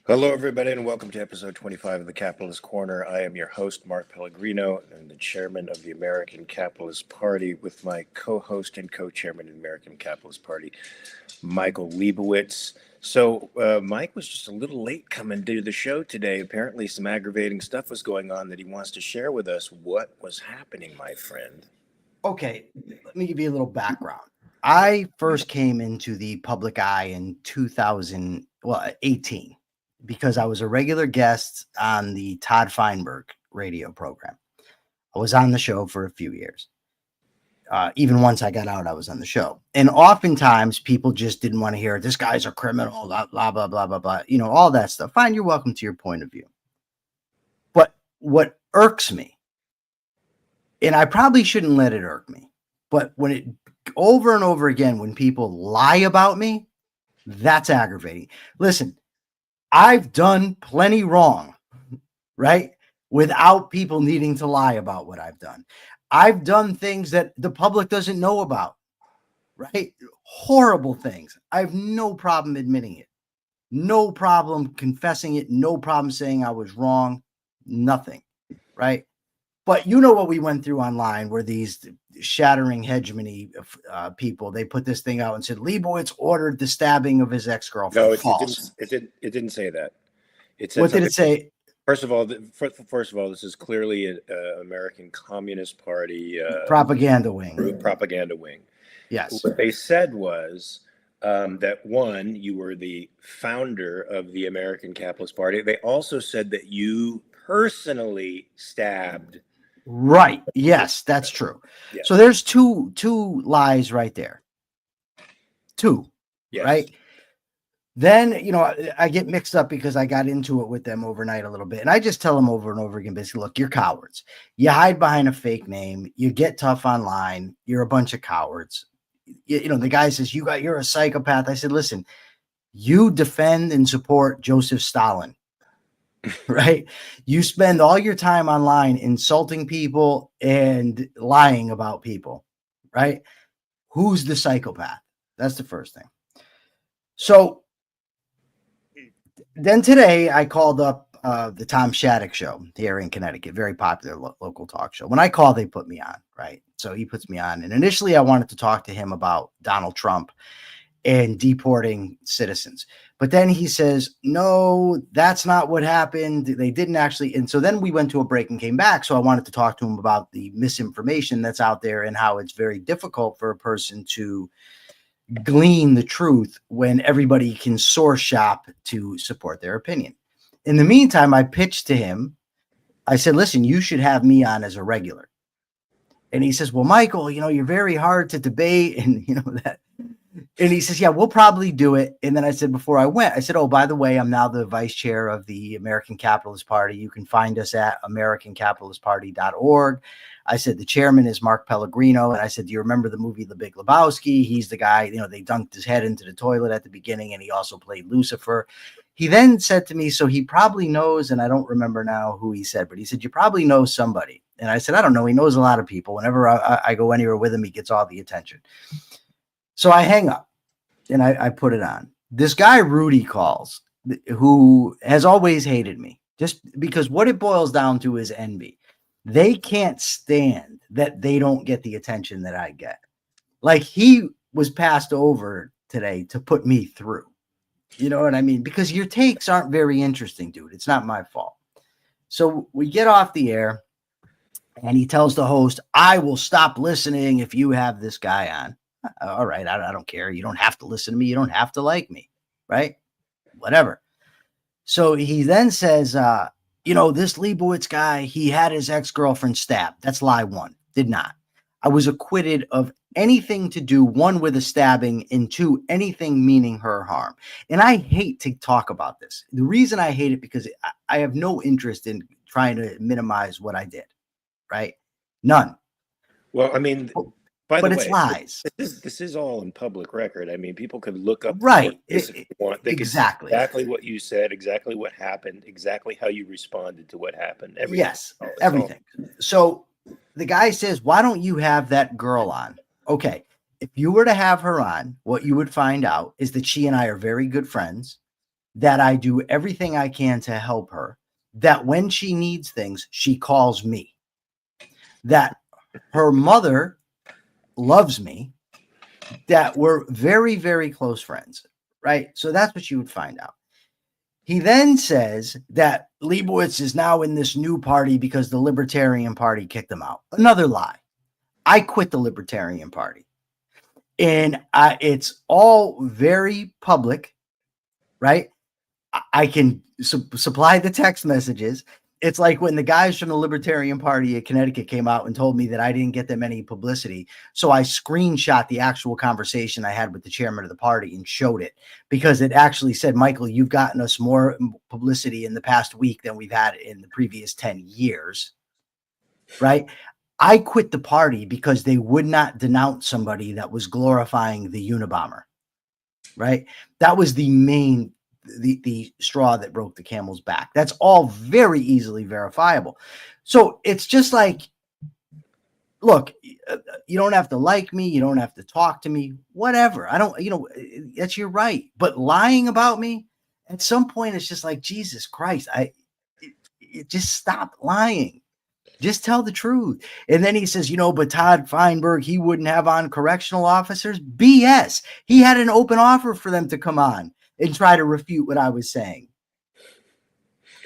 Hello, everybody, and welcome to episode 25 of the Capitalist Corner. I am your host, Mark Pellegrino, and the chairman of the American Capitalist Party, with my co-host and co-chairman of the American Capitalist Party, Michael Liebowitz. So, Mike was just a little late coming to the show today. Apparently, some aggravating stuff was going on that he wants to share with us. What was happening, my friend? Okay, let me give you a little background. I first came into the public eye in 2018 because I was a regular guest on the Todd Feinberg radio program. I was on the show for a few years. Even once I got out, I was on the show. And oftentimes people just didn't want to hear this guy's a criminal, blah, blah, blah, blah, blah, blah, all that stuff. Fine, you're welcome to your point of view. But what irks me, and I probably shouldn't let it irk me, but when it over and over again, when people lie about me, that's aggravating. Listen, I've done plenty wrong, right? Without people needing to lie about what I've done. I've done things that the public doesn't know about, right? Horrible things. I have no problem admitting it. No problem confessing it. No problem saying I was wrong. Nothing, right? But you know what we went through online were these shattering hegemony people. They put this thing out and said Liebowitz ordered the stabbing of his ex-girlfriend. No, False. it didn't say that. It said What did it say? First of all, this is clearly an American Communist Party Propaganda wing. propaganda wing. Yes. What they said was that, one, you were the founder of the American Capitalist Party. They also said that you personally stabbed. Right. Yes, that's true. Yes. So there's two lies right there. Two. Yes. Right. Then, I get mixed up because I got into it with them overnight a little bit. And I just tell them over and over again, basically, look, you're cowards. You hide behind a fake name. You get tough online. You're a bunch of cowards. The guy says, you're a psychopath. I said, listen, you defend and support Joseph Stalin, right? You spend all your time online insulting people and lying about people, right? Who's the psychopath? That's the first thing. So then today I called up the Tom Shattuck show here in Connecticut, very popular local talk show. When I call, they put me on, right? So he puts me on. And initially I wanted to talk to him about Donald Trump and deporting citizens. But then he says, no, that's not what happened. They didn't actually. And so then we went to a break and came back. So I wanted to talk to him about the misinformation that's out there and how it's very difficult for a person to glean the truth when everybody can source shop to support their opinion. In the meantime, I pitched to him. I said, listen, you should have me on as a regular. And he says, well, Michael, you're very hard to debate. And that. And he says, yeah, we'll probably do it. And then I said, before I went, I said, oh, by the way, I'm now the vice chair of the American Capitalist Party. You can find us at americancapitalistparty.org. I said, the chairman is Mark Pellegrino. And I said, do you remember the movie The Big Lebowski? He's the guy, they dunked his head into the toilet at the beginning, and he also played Lucifer. He then said to me, so he probably knows, and I don't remember now who he said, but he said, you probably know somebody. And I said, I don't know. He knows a lot of people. Whenever I go anywhere with him, he gets all the attention. So I hang up and I put it on. This guy, Rudy, calls, who has always hated me, just because what it boils down to is envy. They can't stand that they don't get the attention that I get. Like, he was passed over today to put me through. You know what I mean? Because your takes aren't very interesting, dude. It's not my fault. So we get off the air and he tells the host, I will stop listening if you have this guy on. All right, I don't care. You don't have to listen to me. You don't have to like me, right? Whatever. So he then says, this Liebowitz guy, he had his ex-girlfriend stabbed. That's lie one. Did not. I was acquitted of anything to do, one, with a stabbing, and two, anything meaning her harm. And I hate to talk about this. The reason I hate it because I have no interest in trying to minimize what I did, right? None. Well, I mean, by the way, it's lies. This is all in public record. I mean, people could look up right. If they want. They exactly. Could see exactly what you said, exactly what happened, exactly how you responded to what happened. Everything. Yes, everything. So the guy says, why don't you have that girl on? Okay, if you were to have her on, what you would find out is that she and I are very good friends. that I do everything I can to help her, that when she needs things, she calls me, that her mother loves me, that we're very, very close friends, right? So that's what you would find out. He then says that Liebowitz is now in this new party because the Libertarian Party kicked him out. Another lie. I quit the Libertarian Party. And it's all very public, right? I can supply the text messages. It's like when the guys from the Libertarian Party of Connecticut came out and told me that I didn't get them any publicity. So I screenshot the actual conversation I had with the chairman of the party and showed it, because it actually said, Michael, you've gotten us more publicity in the past week than we've had in the previous 10 years, right? I quit the party because they would not denounce somebody that was glorifying the Unabomber, right? That was the main the straw that broke the camel's back. That's all very easily verifiable. So it's just like, look, you don't have to like me, you don't have to talk to me, whatever. I don't, that's your right. But lying about me, at some point, it's just like, Jesus Christ, just stop lying. Just tell the truth. And then he says, but Todd Feinberg, he wouldn't have on correctional officers. BS. He had an open offer for them to come on and try to refute what I was saying.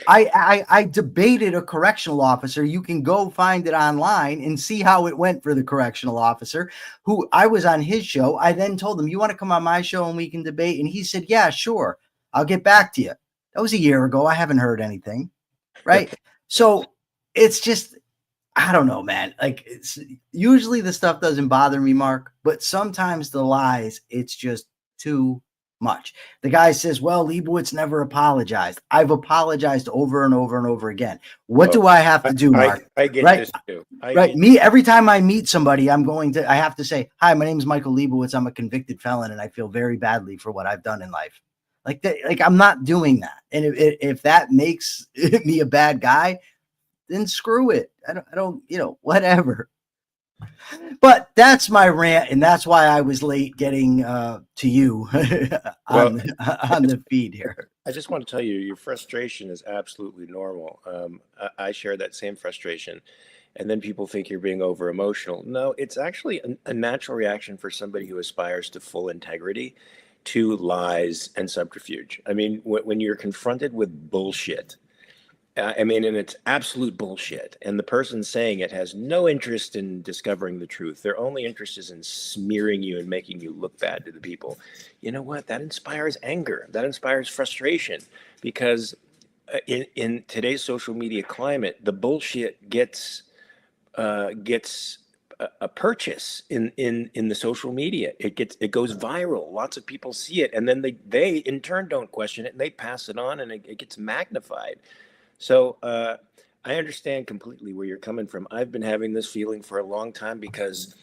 I debated a correctional officer. You can go find it online and see how it went for the correctional officer, who I was on his show. I then told him, you want to come on my show and we can debate? And he said, yeah, sure. I'll get back to you. That was a year ago. I haven't heard anything. Right. So it's just, I don't know, man. Like, it's usually the stuff doesn't bother me, Mark, but sometimes the lies, it's just too much. The guy says, well, Liebowitz never apologized. I've apologized over and over and over again. What do I have to do, Mark? I get right? this too. Every time I meet somebody, I have to say, hi, my name is Michael Liebowitz. I'm a convicted felon and I feel very badly for what I've done in life. Like I'm not doing that. And if that makes me a bad guy, then screw it. I don't, whatever. But that's my rant, and that's why I was late getting to you on the feed here. I just want to tell you, your frustration is absolutely normal. I share that same frustration, and then people think you're being over emotional. No, it's actually a natural reaction for somebody who aspires to full integrity, to lies and subterfuge. I mean, when you're confronted with bullshit, and it's absolute bullshit, and the person saying it has no interest in discovering the truth. Their only interest is in smearing you and making you look bad to the people. You know what? That inspires anger. That inspires frustration, because in today's social media climate, the bullshit gets a purchase in the social media. It goes viral. Lots of people see it, and then they in turn don't question it, and they pass it on, and it gets magnified. So I understand completely where you're coming from. I've been having this feeling for a long time, because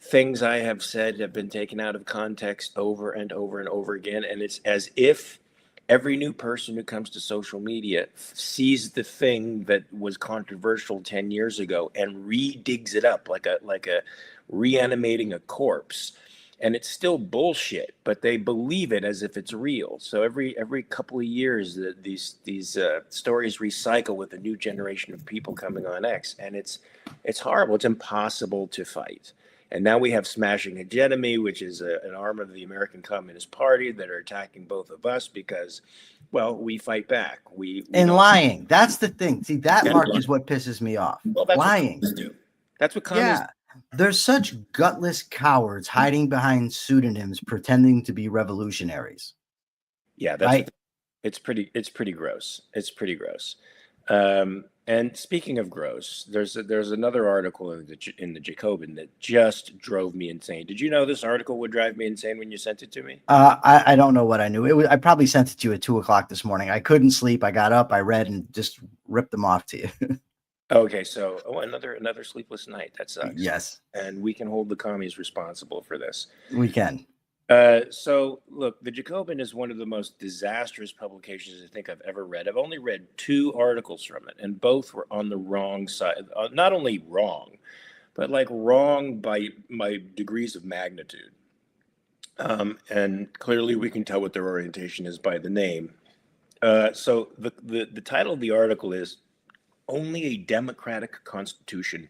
things I have said have been taken out of context over and over and over again. And it's as if every new person who comes to social media sees the thing that was controversial 10 years ago and re-digs it up like a reanimating a corpse. And it's still bullshit, but they believe it as if it's real. So every couple of years, these stories recycle with a new generation of people coming on X, and it's horrible. It's impossible to fight. And now we have Smashing Hegemony, which is an arm of the American Communist Party that are attacking both of us because, well, we fight back. We lying. That's the thing. See, that, Mark, is what pisses me off. Well, that's lying. What do. That's what communists do. There's such gutless cowards hiding behind pseudonyms pretending to be revolutionaries. Yeah, that's right. It's pretty gross. It's pretty gross. And speaking of gross, there's another article in the Jacobin that just drove me insane. Did you know this article would drive me insane when you sent it to me? I don't know what I knew. I probably sent it to you at 2:00 this morning. I couldn't sleep. I got up, I read, and just ripped them off to you. Okay, so another sleepless night. That sucks. Yes. And we can hold the commies responsible for this. We can. So look, the Jacobin is one of the most disastrous publications I think I've ever read. I've only read 2 articles from it, and both were on the wrong side. Not only wrong, but like wrong by degrees of magnitude. And clearly we can tell what their orientation is by the name. So the title of the article is "Only a Democratic Constitution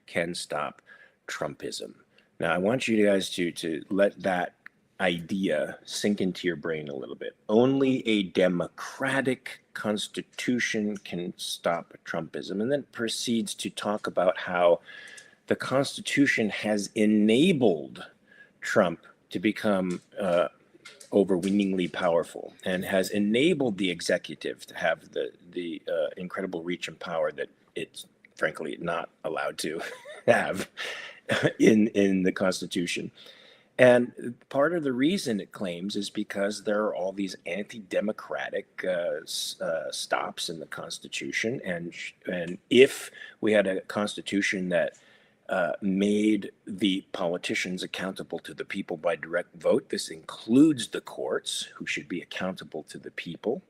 Can Stop Trumpism." Now, I want you guys to let that idea sink into your brain a little bit. Only a democratic constitution can stop Trumpism, and then proceeds to talk about how the Constitution has enabled Trump to become overweeningly powerful, and has enabled the executive to have the incredible reach and power that it's frankly not allowed to have in the Constitution. And part of the reason it claims is because there are all these anti-democratic stops in the Constitution, and if we had a Constitution that made the politicians accountable to the people by direct vote, this includes the courts, who should be accountable to the people,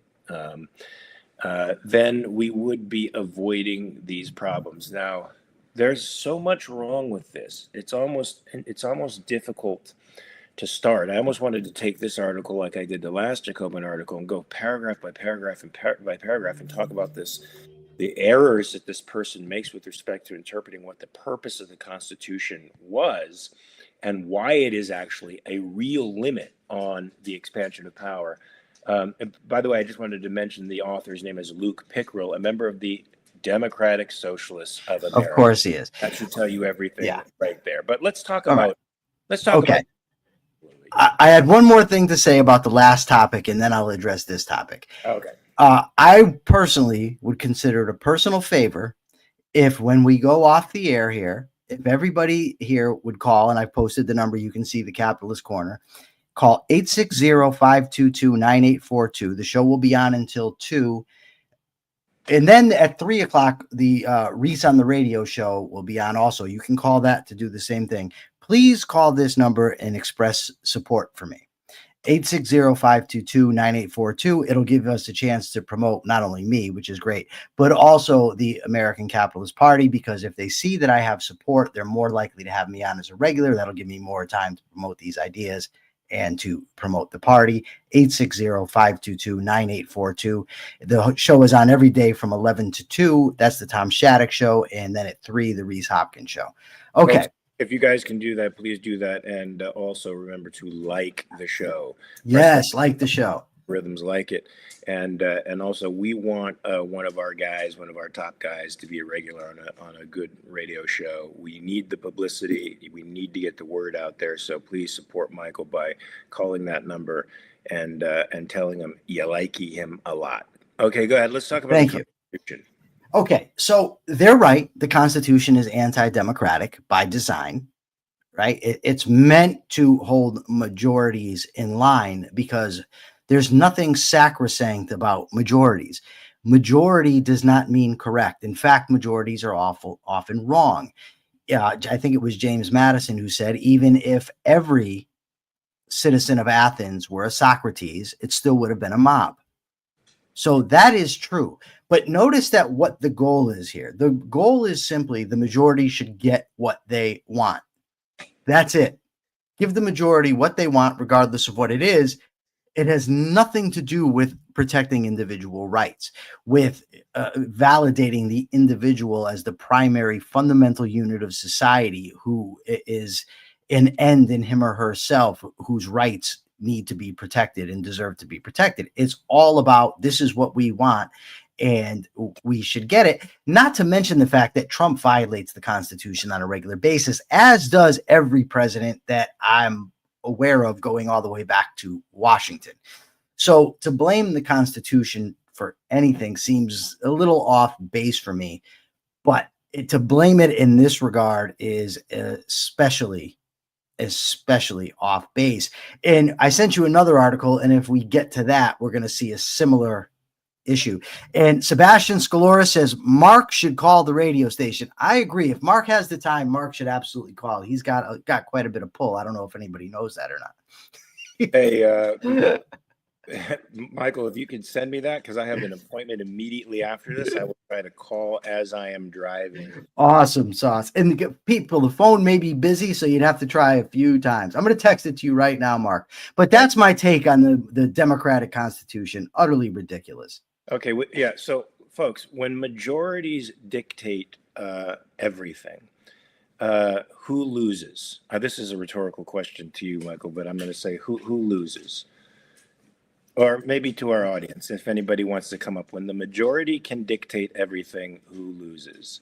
then we would be avoiding these problems. Now, there's so much wrong with this. It's almost difficult to start. I almost wanted to take this article like I did the last Jacobin article and go paragraph by paragraph by paragraph and talk about the errors that this person makes with respect to interpreting what the purpose of the Constitution was and why it is actually a real limit on the expansion of power. And by the way, I just wanted to mention the author's name is Luke Pickrell, a member of the Democratic Socialists of America. Of course he is. That should tell you everything Yeah. right there. But let's talk All about right. about. I had one more thing to say about the last topic, and then I'll address this topic. Okay. I personally would consider it a personal favor if, when we go off the air here, if everybody here would call, and I posted the number, you can see the Capitalist Corner, call 860-522-9842. The show will be on until 2. And then at 3 o'clock, the Reese on the Radio show will be on also. You can call that to do the same thing. Please call this number and express support for me. 860-522-9842. It'll give us a chance to promote not only me, which is great, but also the American Capitalist Party, because if they see that I have support, they're more likely to have me on as a regular. That'll give me more time to promote these ideas and to promote the party. 860-522-9842. The show is on every day from 11 to 2. That's the Tom Shattuck show. And then at 3, the Reese Hopkins show. Okay. Folks, if you guys can do that, please do that. And also remember to like the show. Yes, like the show. Rhythms like it. And also we want one of our guys, one of our top guys, to be a regular on a good radio show. We need the publicity. We need to get the word out there. So please support Michael by calling that number and telling him you like him a lot. Okay, go ahead. Let's talk about Thank you. Okay, so they're right. The Constitution is anti-democratic by design, right? It's meant to hold majorities in line because there's nothing sacrosanct about majorities. Majority does not mean correct. In fact, majorities are often wrong. I think it was James Madison who said, even if every citizen of Athens were a Socrates, it still would have been a mob. So that is true. But notice that what the goal is here. The goal is simply the majority should get what they want. That's it. Give the majority what they want, regardless of what it is. It has nothing to do with protecting individual rights, with validating the individual as the primary fundamental unit of society, who is an end in him or herself, whose rights need to be protected and deserve to be protected. It's all about, this is what we want and we should get it. Not to mention the fact that Trump violates the Constitution on a regular basis, as does every president that I'm aware of, going all the way back to Washington. So to blame the Constitution for anything seems a little off base for me, but to blame it in this regard is especially off base. And I sent you another article, and if we get to that, we're going to see a similar issue. And Sebastian Scalora says Mark should call the radio station. I agree. If Mark has the time, Mark should absolutely call. He's got quite a bit of pull. I don't know if anybody knows that or not. Hey, Michael, if you could send me that, because I have an appointment immediately after this, I will try to call as I am driving. Awesome sauce. And people, the phone may be busy, so you'd have to try a few times. I'm going to text it to you right now, Mark. But that's my take on the Democratic Constitution. Utterly ridiculous. Okay, yeah. So, folks, when majorities dictate everything, who loses? This is a rhetorical question to you, Michael, but I'm going to say who loses? Or maybe to our audience, if anybody wants to come up. When the majority can dictate everything, who loses?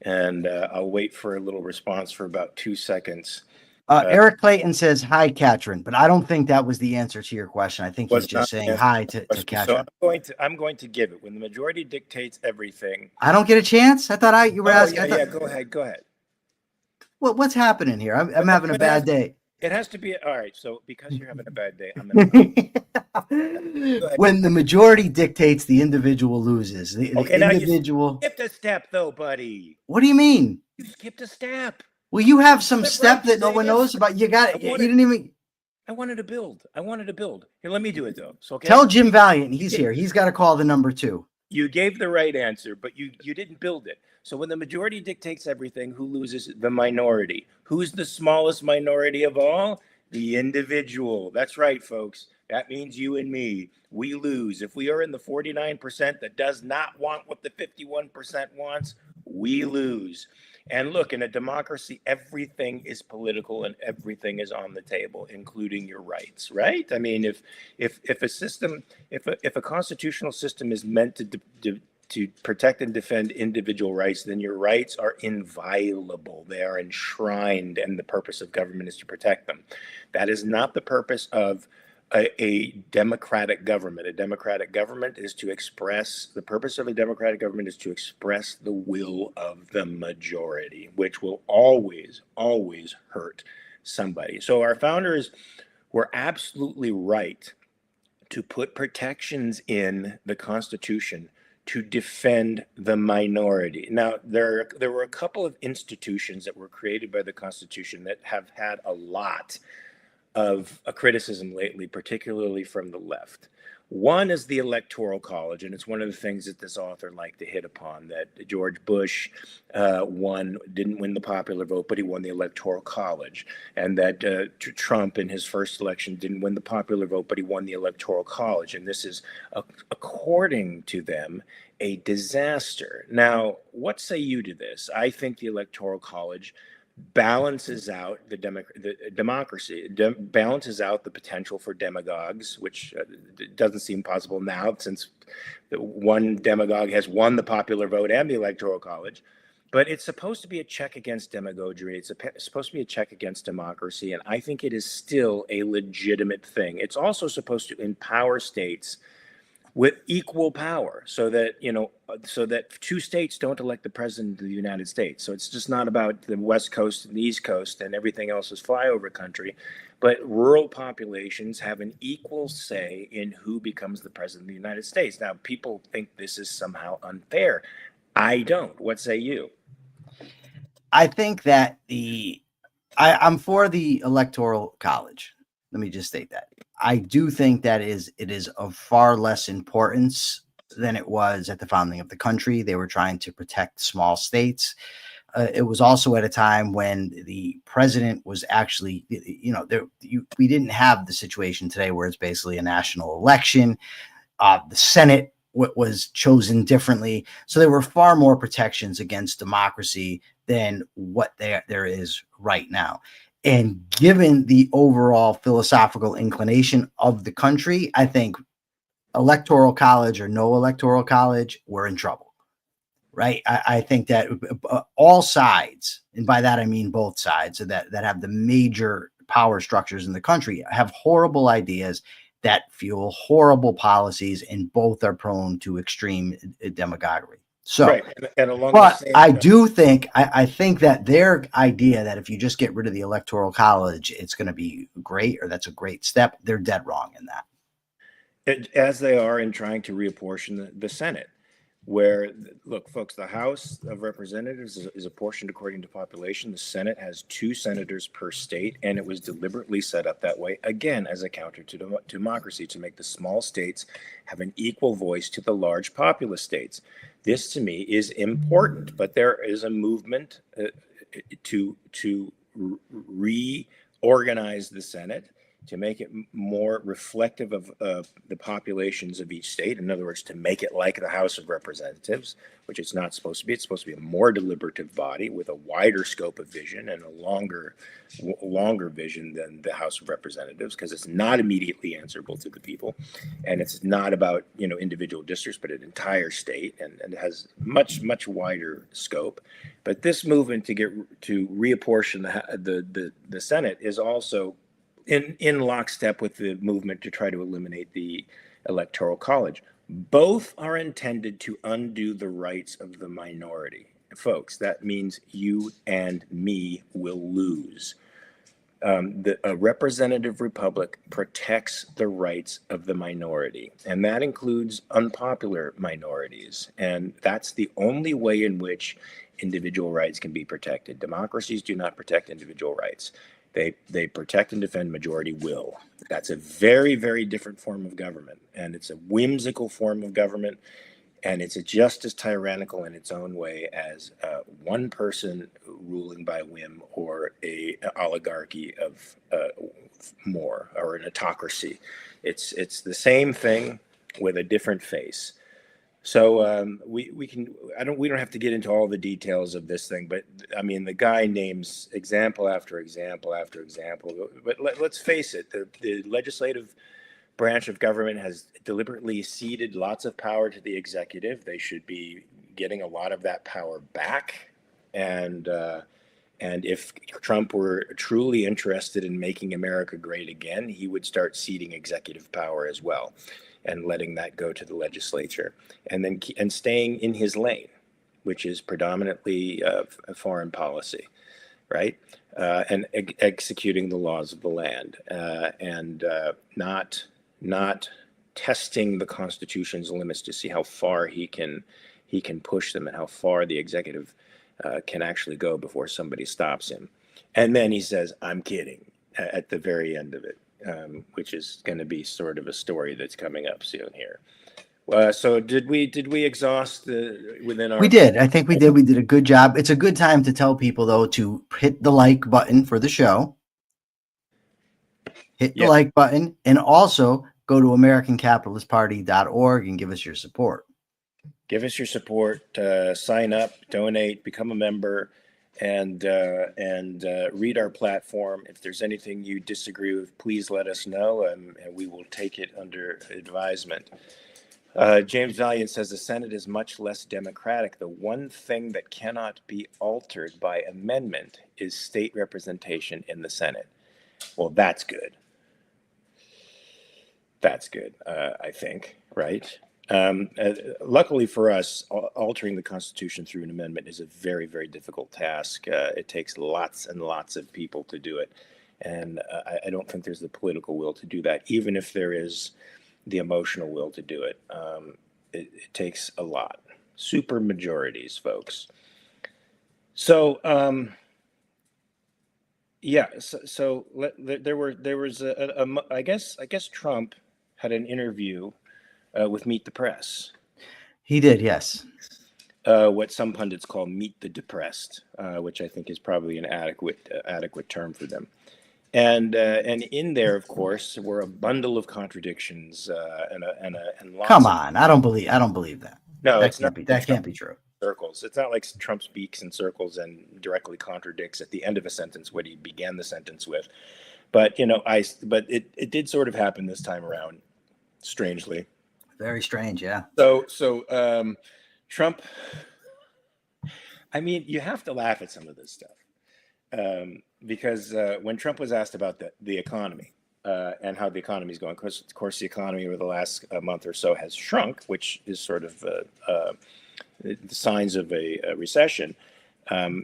And I'll wait for a little response for about 2 seconds. Eric Clayton says, hi, Katrin, but I don't think that was the answer to your question. I think he's just saying hi to Katrin. So I'm going to give it. When the majority dictates everything. I don't get a chance? I thought you were asking. Yeah, go ahead. What's happening here? I'm having a bad day. It has to be all right. So because you're having a bad day, I'm gonna when the majority dictates, the individual loses. The individual. Now you skipped a step, though, buddy. What do you mean? You skipped a step. Well, you have some step that no one knows about. You got it. You didn't even. I wanted to build. Here, let me do it though. So tell Jim Valiant he's here. He's got to call the number 2. You gave the right answer, but you didn't build it. So when the majority dictates everything, who loses? The minority. Who's the smallest minority of all? The individual. That's right, folks. That means you and me. We lose. If we are in the 49% that does not want what the 51% wants, we lose. And look, in a democracy, everything is political and everything is on the table, including your rights, right? I mean, if a constitutional system is meant to protect and defend individual rights, then your rights are inviolable. They are enshrined, and the purpose of government is to protect them. That is not the purpose of a democratic government. A democratic government is to express, the purpose of a democratic government is to express the will of the majority, which will always, always hurt somebody. So our founders were absolutely right to put protections in the Constitution to defend the minority. Now, there were a couple of institutions that were created by the Constitution that have had a lot of a criticism lately, particularly from the left. One is the Electoral College, and it's one of the things that this author liked to hit upon, that George Bush didn't win the popular vote, but he won the Electoral College, and that Trump in his first election didn't win the popular vote, but he won the Electoral College, and this is, according to them, a disaster. Now, what say you to this? I think the Electoral College balances out the democracy, balances out the potential for demagogues, which doesn't seem possible now since one demagogue has won the popular vote and the Electoral College. But it's supposed to be a check against demagoguery. It's supposed to be a check against democracy. And I think it is still a legitimate thing. It's also supposed to empower states with equal power, so that so that 2 states don't elect the president of the United States. So it's just not about the West Coast and the East Coast and everything else is flyover country, but rural populations have an equal say in who becomes the president of the United States. Now, people think this is somehow unfair. I don't. What say you? I think that I'm for the Electoral College. Let me just state that. I do think that it is of far less importance than it was at the founding of the country. They were trying to protect small states. It was also at a time when the president was actually, we didn't have the situation today where it's basically a national election. The Senate was chosen differently. So there were far more protections against democracy than what there is right now. And given the overall philosophical inclination of the country, I think Electoral College or no Electoral College, we're in trouble, right? I think that all sides, and by that I mean both sides, so that have the major power structures in the country, have horrible ideas that fuel horrible policies, and both are prone to extreme demagoguery. So, right. And but I do think, I think that their idea that if you just get rid of the Electoral College, it's going to be great, or that's a great step, they're dead wrong in that. As they are in trying to reapportion the Senate. where, look, folks, the House of Representatives is apportioned according to population. The Senate has 2 senators per state, and it was deliberately set up that way, again, as a counter to democracy, to make the small states have an equal voice to the large populous states. This, to me, is important, but there is a movement to reorganize the Senate, to make it more reflective of the populations of each state. In other words, to make it like the House of Representatives, which it's not supposed to be. It's supposed to be a more deliberative body with a wider scope of vision and a longer vision than the House of Representatives, because it's not immediately answerable to the people, and it's not about individual districts, but an entire state, and it has much wider scope. But this movement to reapportion the Senate is also in lockstep with the movement to try to eliminate the Electoral College. Both are intended to undo the rights of the minority. Folks, that means you and me will lose. A representative republic protects the rights of the minority, and that includes unpopular minorities. And that's the only way in which individual rights can be protected. Democracies do not protect individual rights. They protect and defend majority will. That's a very, very different form of government, and it's a whimsical form of government, and it's just as tyrannical in its own way as one person ruling by whim, or an oligarchy of more, or an autocracy. It's the same thing with a different face. So we don't have to get into all the details of this thing, but I mean, the guy names example after example after example. But let's face it, the legislative branch of government has deliberately ceded lots of power to the executive. They should be getting a lot of that power back. And if Trump were truly interested in making America great again, he would start ceding executive power as well, and letting that go to the legislature, and staying in his lane, which is predominantly foreign policy, right? And executing the laws of the land, and not testing the Constitution's limits to see how far he can push them, and how far the executive can actually go before somebody stops him. And then he says, "I'm kidding," at the very end of it. Which is going to be sort of a story that's coming up soon here. So did we exhaust within our? We did. I think we did. We did a good job. It's a good time to tell people, though, to hit the like button for the show. Hit the like button, and also go to AmericanCapitalistParty.org and give us your support. Give us your support. Sign up, donate, become a member, and read our platform. If there's anything you disagree with, please let us know, and we will take it under advisement. James Valiant says the Senate is much less democratic. The one thing that cannot be altered by amendment is state representation in the Senate. Well, that's good. That's good, I think, right? Luckily for us, altering the Constitution through an amendment is a very, very difficult task. It takes lots and lots of people to do it. And I don't think there's the political will to do that, even if there is the emotional will to do it. It takes a lot. Super majorities, folks. So, there was I guess Trump had an interview with Meet the Press. He did, yes. What some pundits call Meet the Depressed, which I think is probably an adequate term for them. And in there, of course, were a bundle of contradictions and lots. Come on, I don't believe that. No, that can't be true. Circles. It's not like Trump speaks in circles and directly contradicts at the end of a sentence what he began the sentence with. But but it did sort of happen this time around, strangely. Very strange, yeah. So Trump, I mean, you have to laugh at some of this stuff, because when Trump was asked about the economy and how the economy is going, because of course the economy over the last month or so has shrunk, which is sort of the signs of a recession.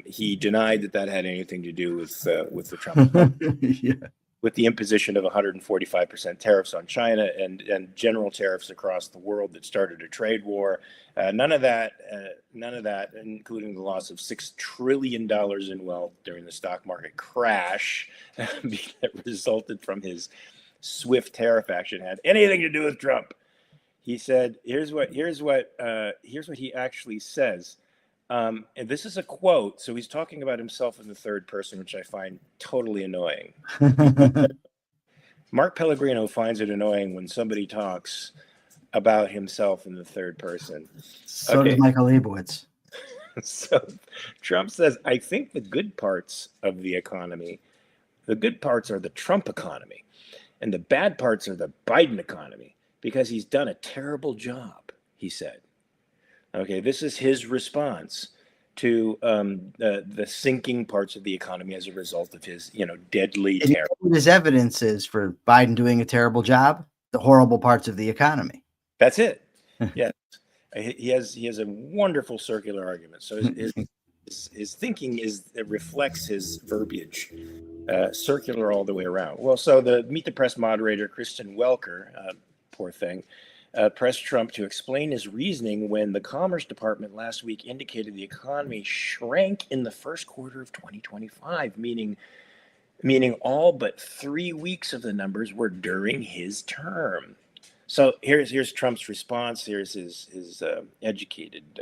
He denied that had anything to do with the Trump. Yeah. with the imposition of 145% tariffs on China and general tariffs across the world that started a trade war. None of that, including the loss of $6 trillion in wealth during the stock market crash that resulted from his swift tariff action, had anything to do with Trump. He said, here's what he actually says. And this is a quote. So he's talking about himself in the third person, which I find totally annoying. Mark Pellegrino finds it annoying when somebody talks about himself in the third person. So does Michael Liebowitz. So Trump says, I think the good parts of the economy, the good parts are the Trump economy, and the bad parts are the Biden economy, because he's done a terrible job, he said. Okay, this is his response to the sinking parts of the economy as a result of his, deadly tariff. His evidence is for Biden doing a terrible job, the horrible parts of the economy. That's it. Yes, he has a wonderful circular argument. So his thinking reflects his verbiage, circular all the way around. Well, so the Meet the Press moderator, Kristen Welker, poor thing, pressed Trump to explain his reasoning when the Commerce Department last week indicated the economy shrank in the first quarter of 2025, meaning all but 3 weeks of the numbers were during his term. So here's Trump's response. Here's his educated,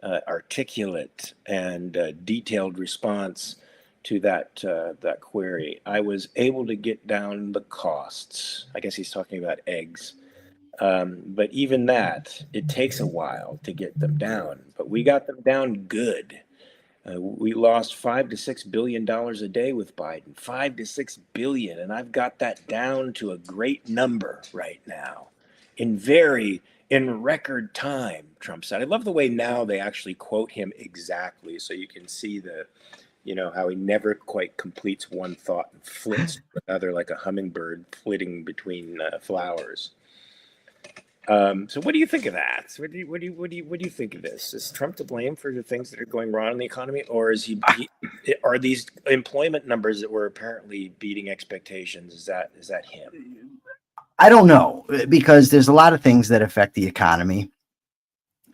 articulate, and detailed response to that query. I was able to get down the costs. I guess he's talking about eggs. But even that, it takes a while to get them down. But we got them down good. We lost $5 to $6 billion a day with Biden, $5 to $6 billion, and I've got that down to a great number right now, in record time. Trump said. I love the way now they actually quote him exactly, so you can see how he never quite completes one thought and flits to another like a hummingbird flitting between flowers. So what do you think of that? What do you think of this? Is Trump to blame for the things that are going wrong in the economy, or are these employment numbers that were apparently beating expectations? Is that him? I don't know, because there's a lot of things that affect the economy.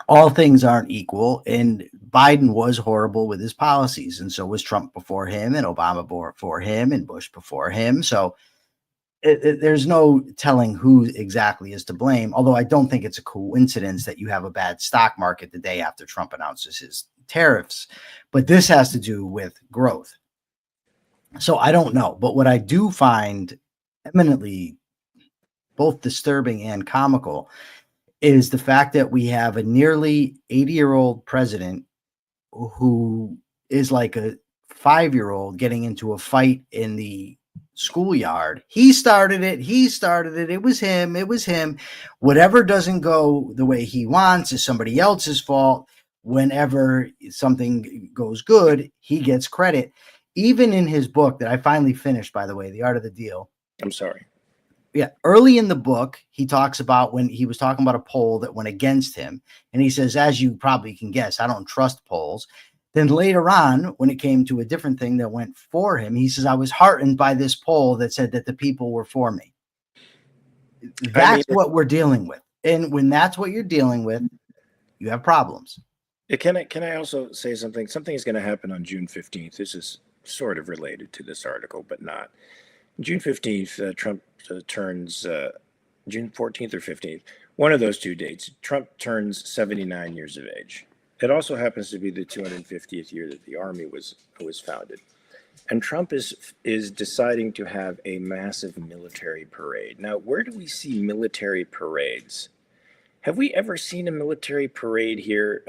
All things aren't equal, and Biden was horrible with his policies, and so was Trump before him, and Obama before him, and Bush before him. So there's no telling who exactly is to blame, although I don't think it's a coincidence that you have a bad stock market the day after Trump announces his tariffs. But this has to do with growth. So I don't know. But what I do find eminently both disturbing and comical is the fact that we have a nearly 80-year-old president who is like a 5-year-old getting into a fight in the schoolyard. He started it. It was him. Whatever doesn't go the way he wants is somebody else's fault. Whenever something goes good, he gets credit. Even in his book that I finally finished, by the way, The Art of the Deal. I'm sorry. Yeah. Early in the book, he talks about when he was talking about a poll that went against him. And he says, as you probably can guess, I don't trust polls. Then later on, when it came to a different thing that went for him, he says, I was heartened by this poll that said that the people were for me. That's what we're dealing with. And when that's what you're dealing with, you have problems. Can I also say something? Something is going to happen on June 15th. This is sort of related to this article, but not. June 15th, Trump turns June 14th or 15th. One of those two dates. Trump turns 79 years of age. It also happens to be the 250th year that the Army was founded. And Trump is deciding to have a massive military parade. Now, where do we see military parades? Have we ever seen a military parade here,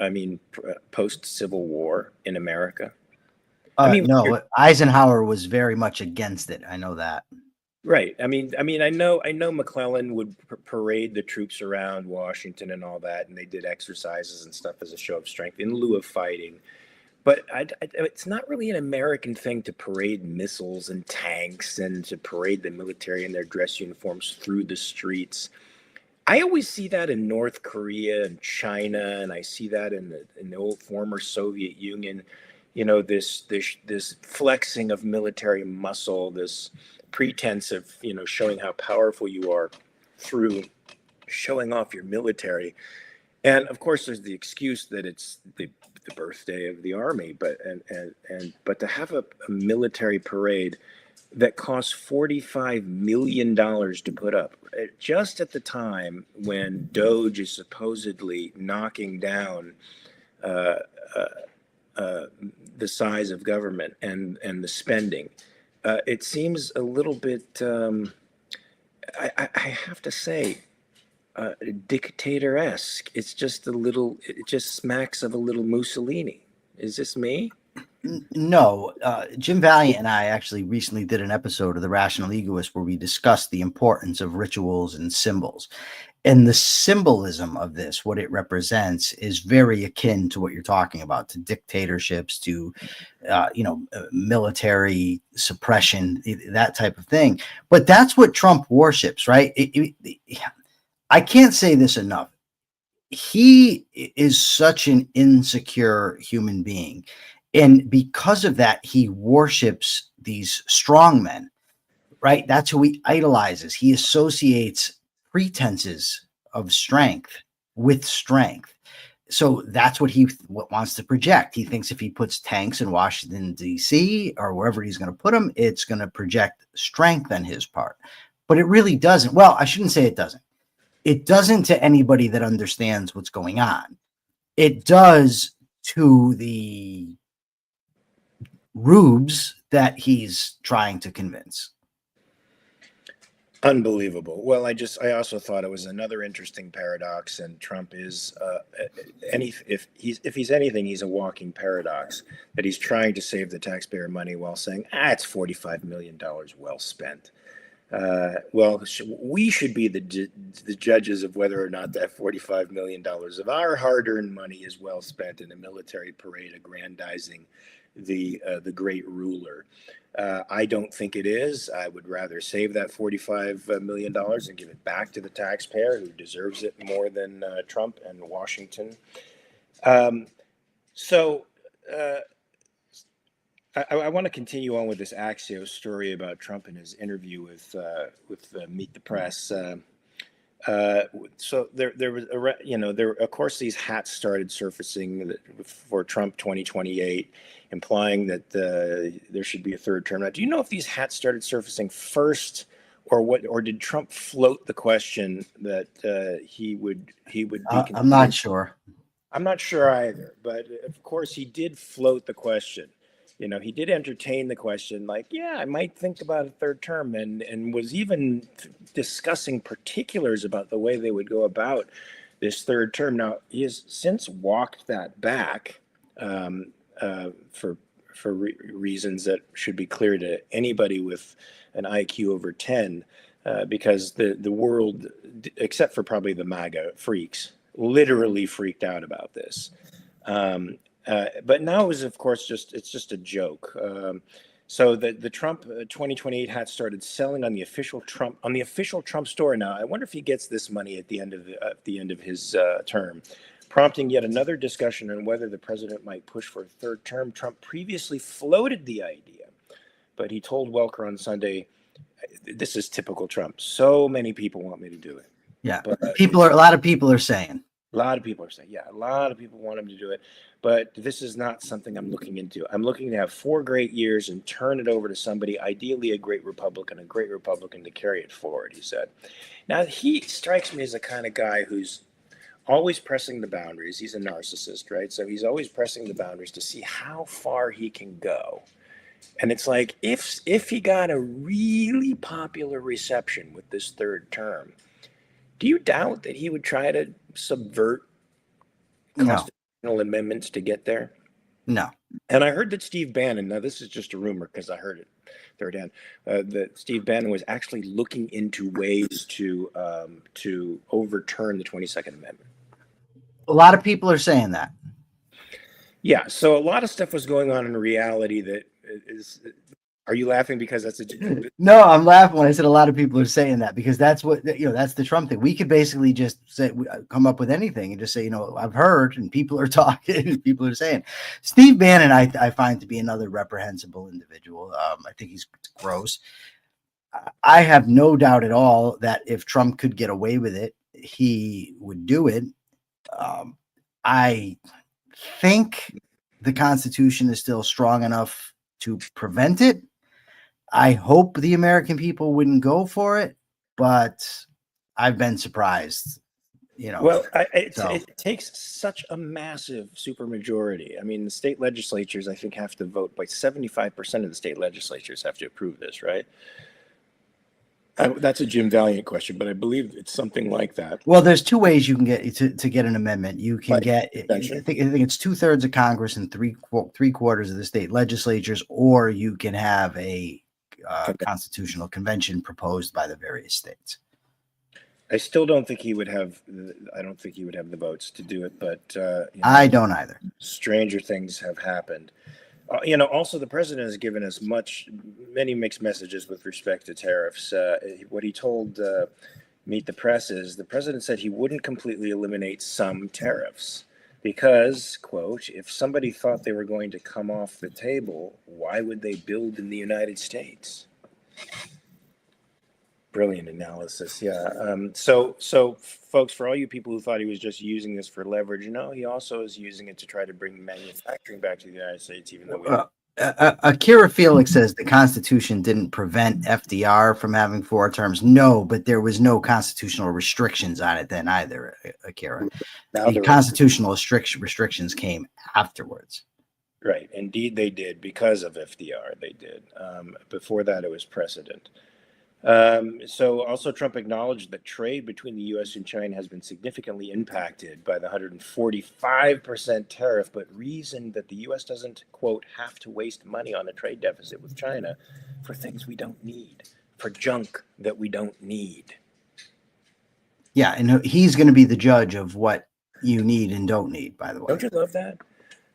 post-Civil War in America? No, Eisenhower was very much against it. I know that. Right. I know McClellan would parade the troops around Washington and all that, and they did exercises and stuff as a show of strength in lieu of fighting. But it's not really an American thing to parade missiles and tanks and to parade the military in their dress uniforms through the streets. I always see that in North Korea and China, and I see that in the old former Soviet Union. this flexing of military muscle, this pretense of showing how powerful you are through showing off your military. And of course, there's the excuse that it's the birthday of the army, but to have a military parade that costs $45 million to put up, just at the time when Doge is supposedly knocking down uh, uh, the size of government and the spending. It seems a little bit, I have to say, dictator-esque. It just smacks of a little Mussolini. Is this me? No, Jim Valiant and I actually recently did an episode of The Rational Egoist where we discussed the importance of rituals and symbols. And the symbolism of this, what it represents, is very akin to what you're talking about, to dictatorships, to military suppression, that type of thing. But that's what Trump worships, right? I can't say this enough. He is such an insecure human being. And because of that, he worships these strongmen, right? That's who he idolizes. He associates pretenses of strength with strength. So that's what he wants to project. He thinks if he puts tanks in Washington, D.C., or wherever he's going to put them, it's going to project strength on his part. But it really doesn't. Well, I shouldn't say it doesn't. It doesn't to anybody that understands what's going on. It does to the rubes that he's trying to convince. Unbelievable. Well, I also thought it was another interesting paradox, and Trump is if he's anything, he's a walking paradox, that he's trying to save the taxpayer money while saying, it's $45 million well spent. We should be the judges of whether or not that $45 million of our hard-earned money is well spent in a military parade aggrandizing the great ruler. I don't think it is. I would rather save that $45 million and give it back to the taxpayer who deserves it more than Trump and Washington. So I want to continue on with this Axios story about Trump and his interview with Meet the Press. So there was of course these hats started surfacing for Trump 2028, implying that there should be a third term. Now, do you know if these hats started surfacing first, or did Trump float the question that he would be? I'm not sure. I'm not sure either, but of course he did float the question. He did entertain the question, like, yeah, I might think about a third term, and was even discussing particulars about the way they would go about this third term. Now, he has since walked that back for reasons that should be clear to anybody with an IQ over 10, because the world, except for probably the MAGA freaks, literally freaked out about this. But now is, of course, it's just a joke. So the Trump 2028 hat started selling on the official Trump store. Now, I wonder if he gets this money at the end of his term, prompting yet another discussion on whether the president might push for a third term. Trump previously floated the idea, but he told Welker on Sunday, "This is typical Trump. So many people want me to do it." Yeah, but a lot of people are saying. A lot of people are saying, yeah, a lot of people want him to do it, but this is not something I'm looking into. I'm looking to have 4 great years and turn it over to somebody, ideally a great Republican to carry it forward, he said. Now, he strikes me as the kind of guy who's always pressing the boundaries. He's a narcissist, right? So he's always pressing the boundaries to see how far he can go. And it's like, if he got a really popular reception with this third term, do you doubt that he would try to subvert constitutional amendments to get there? No. And I heard that Steve Bannon, now this is just a rumor because I heard it third hand, that Steve Bannon was actually looking into ways to overturn the 22nd Amendment. A lot of people are saying that. Yeah, so a lot of stuff was going on in reality that is Are you laughing because that's a No, I'm laughing when I said a lot of people are saying that, because that's what, that's the Trump thing. We could basically just say, come up with anything and just say, I've heard, and people are talking and people are saying. Steve Bannon, I find to be another reprehensible individual. I think he's gross. I have no doubt at all that if Trump could get away with it, he would do it. I think the Constitution is still strong enough to prevent it. I hope the American people wouldn't go for it, but I've been surprised, Well, So it takes such a massive supermajority. I mean, the state legislatures, I think, have to vote by 75% of the state legislatures have to approve this, right? That's a Jim Valiant question, but I believe it's something like that. Well, there's two ways you can get to get an amendment. You can get, I convention. think it's 2/3 of Congress and three-quarters of the state legislatures, or you can have a constitutional convention proposed by the various states. I still don't think he would have. I don't think he would have the votes to do it, but I don't either. Stranger things have happened. Also the president has given us many mixed messages with respect to tariffs. What he told Meet the Press is the president said he wouldn't completely eliminate some tariffs because, quote, if somebody thought they were going to come off the table, why would they build in the United States? Brilliant analysis. Yeah. So folks, for all you people who thought he was just using this for leverage, no, he also is using it to try to bring manufacturing back to the United States, even though Akira Felix says the Constitution didn't prevent FDR from having 4 terms. No, but there was no constitutional restrictions on it then either, Akira. The constitutional restrictions came afterwards. Right. Indeed, they did because of FDR. They did. Before that, it was precedent. So also Trump acknowledged that trade between the U.S. and China has been significantly impacted by the 145% tariff, but reasoned that the U.S. doesn't, quote, have to waste money on a trade deficit with China for things we don't need, for junk that we don't need. Yeah, and he's going to be the judge of what you need and don't need, by the way. Don't you love that?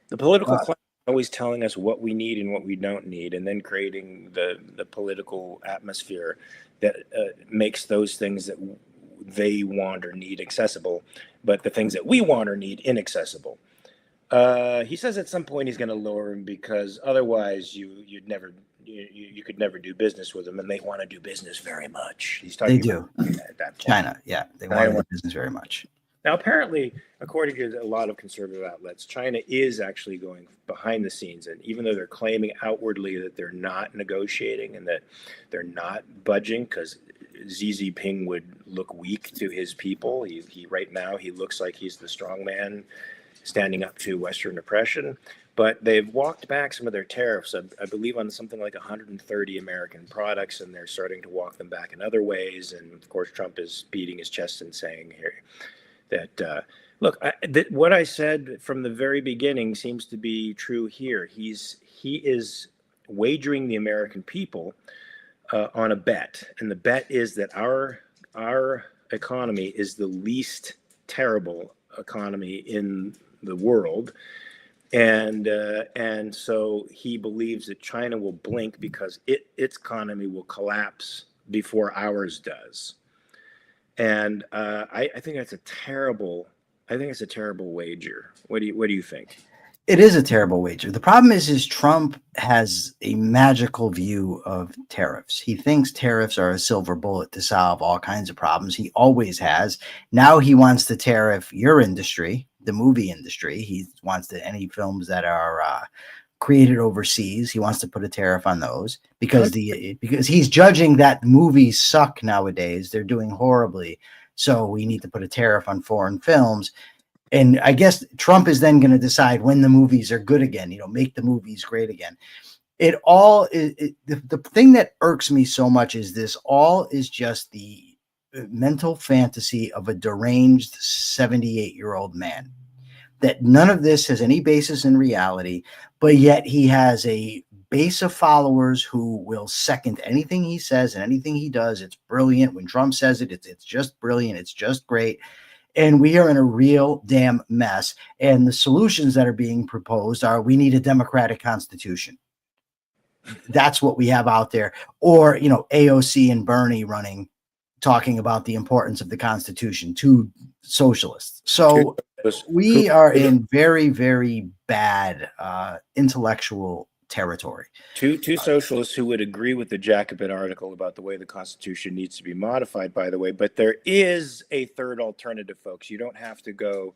The political class is always telling us what we need and what we don't need, and then creating the political atmosphere that makes those things that they want or need accessible, but the things that we want or need inaccessible. He says at some point he's going to lower them because otherwise you could never do business with them, and they want to do business very much. He's talking. They do. At that point. China, yeah, they want to do business very much. Now, apparently, according to a lot of conservative outlets, China is actually going behind the scenes. And even though they're claiming outwardly that they're not negotiating and that they're not budging, because Xi Jinping would look weak to his people. He right now, he looks like he's the strongman standing up to Western oppression. But they've walked back some of their tariffs, I believe, on something like 130 American products, and they're starting to walk them back in other ways. And, of course, Trump is beating his chest and saying here, that look, what I said from the very beginning seems to be true here. He is wagering the American people on a bet, and the bet is that our economy is the least terrible economy in the world, and so he believes that China will blink because its economy will collapse before ours does. And I think that's a terrible wager. What do you think? It is a terrible wager. The problem is Trump has a magical view of tariffs. He thinks tariffs are a silver bullet to solve all kinds of problems. He always has. Now he wants to tariff your industry, the movie industry. He wants to any films that are created overseas. He wants to put a tariff on those because he's judging that movies suck nowadays. They're doing horribly. So we need to put a tariff on foreign films. And I guess Trump is then going to decide when the movies are good again, make the movies great again. The thing that irks me so much is this all is just the mental fantasy of a deranged 78-year-old man. That none of this has any basis in reality, but yet he has a base of followers who will second anything he says and anything he does. It's brilliant. When Trump says it, it's just brilliant. It's just great. And we are in a real damn mess. And the solutions that are being proposed are we need a democratic constitution. That's what we have out there. Or, AOC and Bernie running, talking about the importance of the Constitution, to socialists. So we are in very, very bad intellectual territory. Two socialists who would agree with the Jacobin article about the way the Constitution needs to be modified, by the way. But there is a third alternative, folks. You don't have to go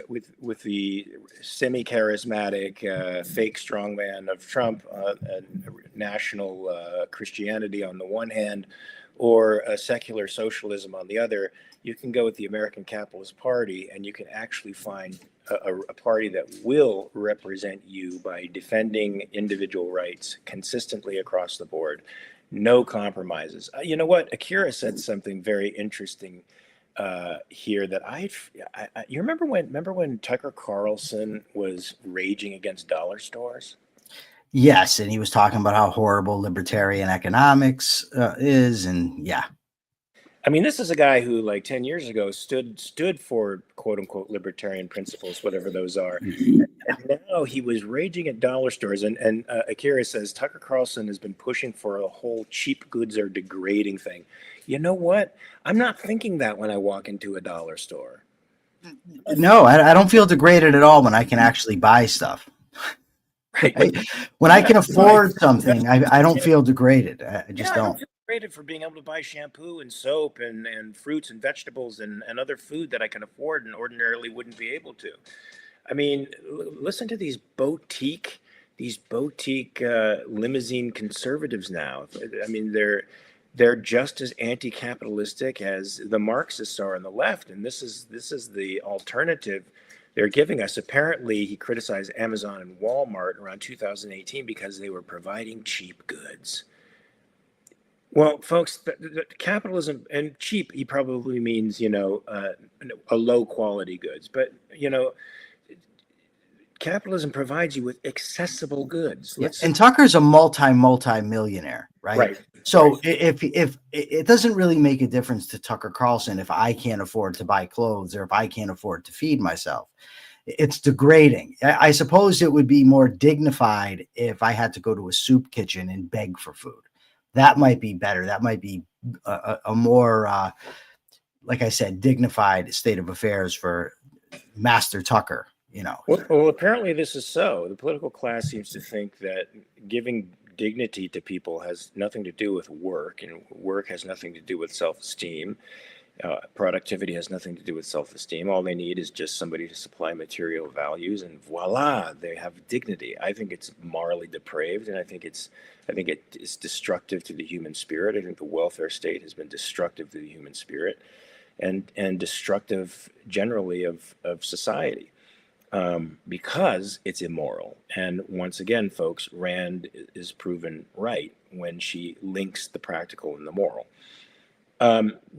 with the semi-charismatic fake strongman of Trump and national Christianity on the one hand, or a secular socialism on the other. You can go with the American Capitalist Party, and you can actually find a party that will represent you by defending individual rights consistently across the board. No compromises. You know what? Akira said something very interesting here that you remember when Tucker Carlson was raging against dollar stores? Yes, and he was talking about how horrible libertarian economics is, and yeah. I mean, this is a guy who, like 10 years ago, stood for "quote unquote" libertarian principles, whatever those are. And now he was raging at dollar stores. And Akira says Tucker Carlson has been pushing for a whole cheap goods are degrading thing. You know what? I'm not thinking that when I walk into a dollar store. No, I don't feel degraded at all when I can actually buy stuff. Right. When I can afford something, I don't feel degraded. I just don't. I don't feel degraded for being able to buy shampoo and soap and fruits and vegetables and other food that I can afford and ordinarily wouldn't be able to. I mean, listen to these boutique limousine conservatives now. I mean, they're just as anti-capitalistic as the Marxists are on the left, and this is the alternative they're giving us. Apparently, he criticized Amazon and Walmart around 2018 because they were providing cheap goods. Well, folks, the capitalism and cheap, he probably means, a low quality goods. But, capitalism provides you with accessible goods. And Tucker's a multi-millionaire, right? Right. So if it doesn't really make a difference to Tucker Carlson if I can't afford to buy clothes or if I can't afford to feed myself. It's degrading. I suppose it would be more dignified if I had to go to a soup kitchen and beg for food. That might be better. That might be a more, like I said, dignified state of affairs for Master Tucker. Well, apparently this is so. The political class seems to think that giving dignity to people has nothing to do with work, and work has nothing to do with self-esteem. Productivity has nothing to do with self-esteem. All they need is just somebody to supply material values, and voila, they have dignity. I think it's morally depraved, and I think it is destructive to the human spirit. I think the welfare state has been destructive to the human spirit, and destructive generally of society. Because it's immoral. And once again, folks, Rand is proven right when she links the practical and the moral.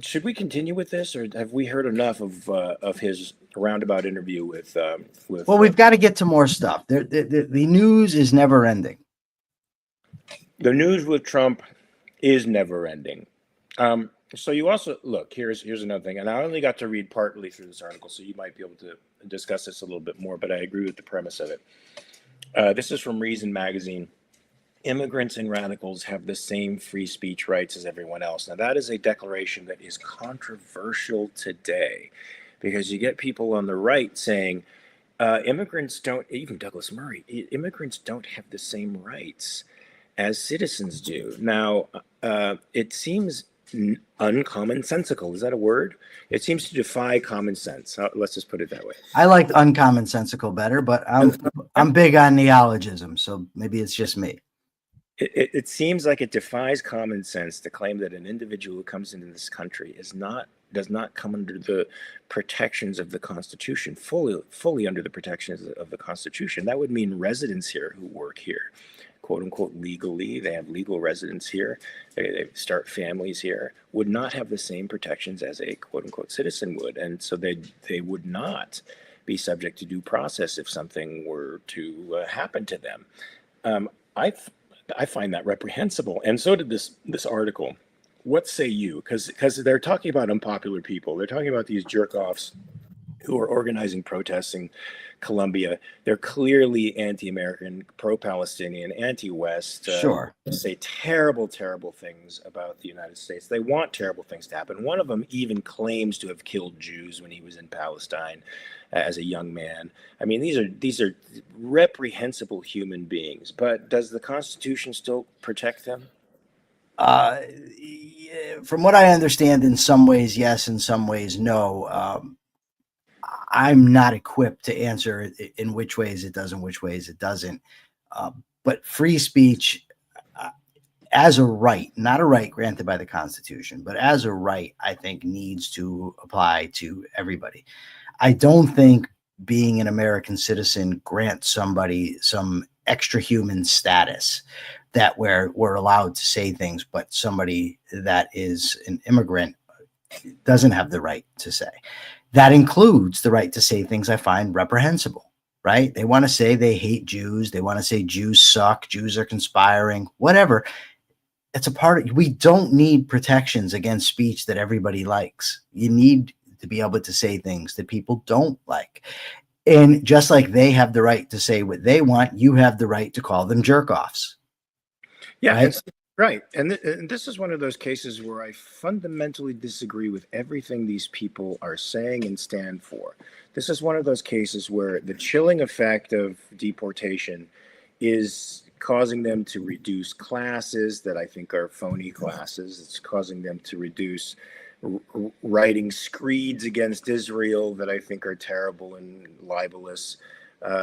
Should we continue with this, or have we heard enough of his roundabout interview with? Well, we've got to get to more stuff. The news is never ending. The news with Trump is never ending. So you also look, here's another thing, and I only got to read partly through this article, so you might be able to discuss this a little bit more, but I agree with the premise of it. This is from Reason Magazine. Immigrants and radicals have the same free speech rights as everyone else. Now, that is a declaration that is controversial today, because you get people on the right saying immigrants don't, even Douglas Murray, immigrants don't have the same rights as citizens do. Now, it seems uncommonsensical. Is that a word? It seems to defy common sense. Let's just put it that way. I liked uncommonsensical better, but I'm big on neologism, so maybe it's just me. It seems like it defies common sense to claim that an individual who comes into this country does not come under the protections of the Constitution, fully under the protections of the Constitution. That would mean residents here who work here, quote unquote, legally, they have legal residence here, they start families here, would not have the same protections as a quote unquote citizen would. And so they would not be subject to due process if something were to happen to them. I find that reprehensible. And so did this article. What say you? Because they're talking about unpopular people. They're talking about these jerk offs who are organizing protests in Colombia. They're clearly anti-American, pro-Palestinian, anti-West, Sure. say terrible, terrible things about the United States. They want terrible things to happen. One of them even claims to have killed Jews when he was in Palestine as a young man. I mean, these are reprehensible human beings. But does the Constitution still protect them? From what I understand, in some ways, yes, in some ways, no. I'm not equipped to answer in which ways it does and which ways it doesn't. But free speech, as a right, not a right granted by the Constitution, but as a right, I think needs to apply to everybody. I don't think being an American citizen grants somebody some extra human status that we're allowed to say things, but somebody that is an immigrant doesn't have the right to say. That includes the right to say things I find reprehensible, right? They want to say they hate Jews. They want to say Jews suck. Jews are conspiring, whatever. It's a part of, we don't need protections against speech that everybody likes. You need to be able to say things that people don't like. And just like they have the right to say what they want, you have the right to call them jerk-offs. Yeah, right. Right. And this is one of those cases where I fundamentally disagree with everything these people are saying and stand for. This is one of those cases where the chilling effect of deportation is causing them to reduce classes that I think are phony classes. It's causing them to reduce writing screeds against Israel that I think are terrible and libelous.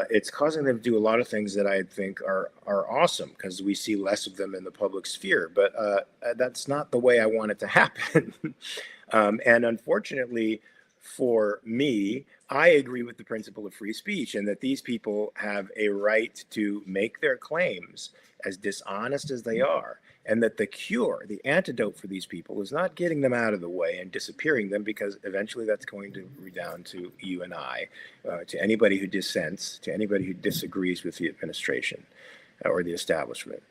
It's causing them to do a lot of things that I think are awesome because we see less of them in the public sphere. But that's not the way I want it to happen. And unfortunately for me, I agree with the principle of free speech and that these people have a right to make their claims as dishonest as they are. And that the cure, the antidote for these people is not getting them out of the way and disappearing them, because eventually that's going to redound to you and I, to anybody who dissents, to anybody who disagrees with the administration or the establishment.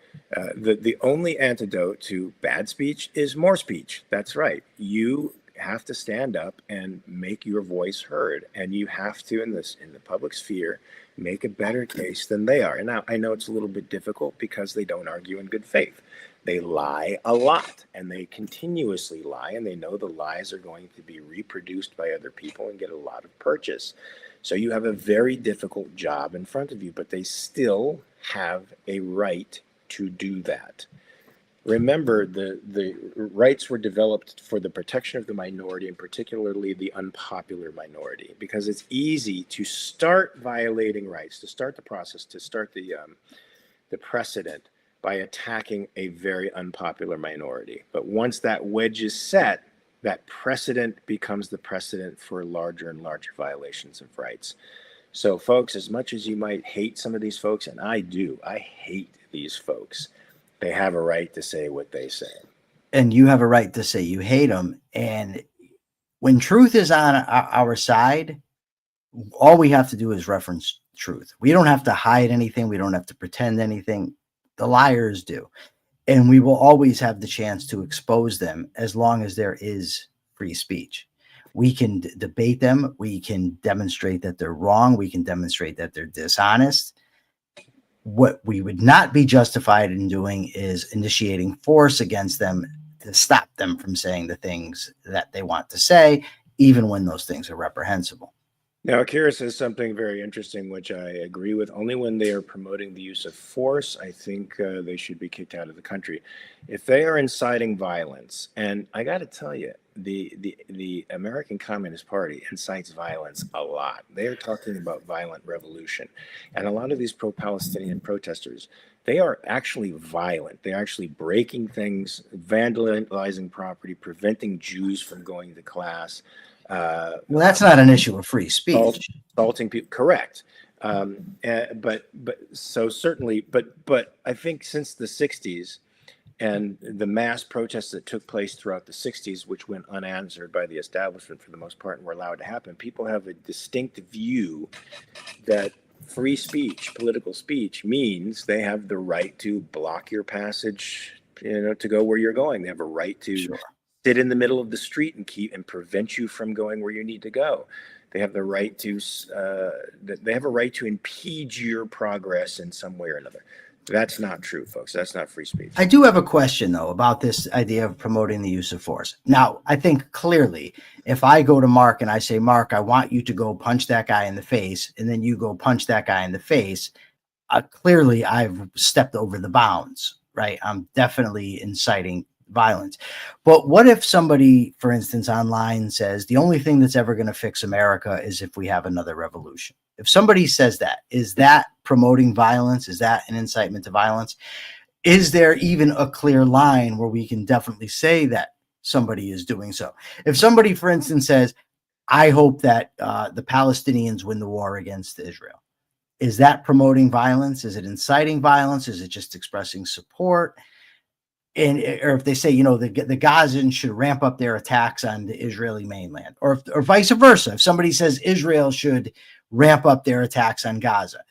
The only antidote to bad speech is more speech. That's right. You have to stand up and make your voice heard, and you have to, in the public sphere, make a better case than they are. And now I know it's a little bit difficult because they don't argue in good faith. They lie a lot, and they continuously lie, and they know the lies are going to be reproduced by other people and get a lot of purchase. So you have a very difficult job in front of you, but they still have a right to do that. Remember, the rights were developed for the protection of the minority, and particularly the unpopular minority, because it's easy to start violating rights, to start the process, to start the precedent by attacking a very unpopular minority. But once that wedge is set, that precedent becomes the precedent for larger and larger violations of rights. So, folks, as much as you might hate some of these folks, and I do, I hate these folks, they have a right to say what they say. And you have a right to say you hate them. And when truth is on our side, all we have to do is reference truth. We don't have to hide anything. We don't have to pretend anything. The liars do. And we will always have the chance to expose them as long as there is free speech. We can debate them. We can demonstrate that they're wrong. We can demonstrate that they're dishonest. What we would not be justified in doing is initiating force against them to stop them from saying the things that they want to say, even when those things are reprehensible. Now, Akira says something very interesting, which I agree with. Only when they are promoting the use of force, I think they should be kicked out of the country. If they are inciting violence, and I got to tell you, the American Communist Party incites violence a lot. They are talking about violent revolution. And a lot of these pro-Palestinian protesters, they are actually violent. They're actually breaking things, vandalizing property, preventing Jews from going to class. Well, that's not an issue of free speech. Assaulting people, correct. But so certainly, but I think since the 60s and the mass protests that took place throughout the 60s, which went unanswered by the establishment for the most part and were allowed to happen, people have a distinct view that free speech, political speech, means they have the right to block your passage, to go where you're going. They have a right to sit in the middle of the street and prevent you from going where you need to go. They have the right to they have a right to impede your progress in some way or another. That's not true, folks. That's not free speech. I do have a question, though, about this idea of promoting the use of force. Now, I think clearly, if I go to Mark and I say, Mark, I want you to go punch that guy in the face, and then you go punch that guy in the face, clearly I've stepped over the bounds, right? I'm definitely inciting violence. But what if somebody, for instance, online says the only thing that's ever going to fix America is if we have another revolution? If somebody says that, is that promoting violence? Is that an incitement to violence? Is there even a clear line where we can definitely say that somebody is doing so? If somebody, for instance, says, I hope that the Palestinians win the war against Israel, is that promoting violence? Is it inciting violence? Is it just expressing support? And or if they say, the Gazans should ramp up their attacks on the Israeli mainland, or vice versa, if somebody says Israel should ramp up their attacks on Gaza,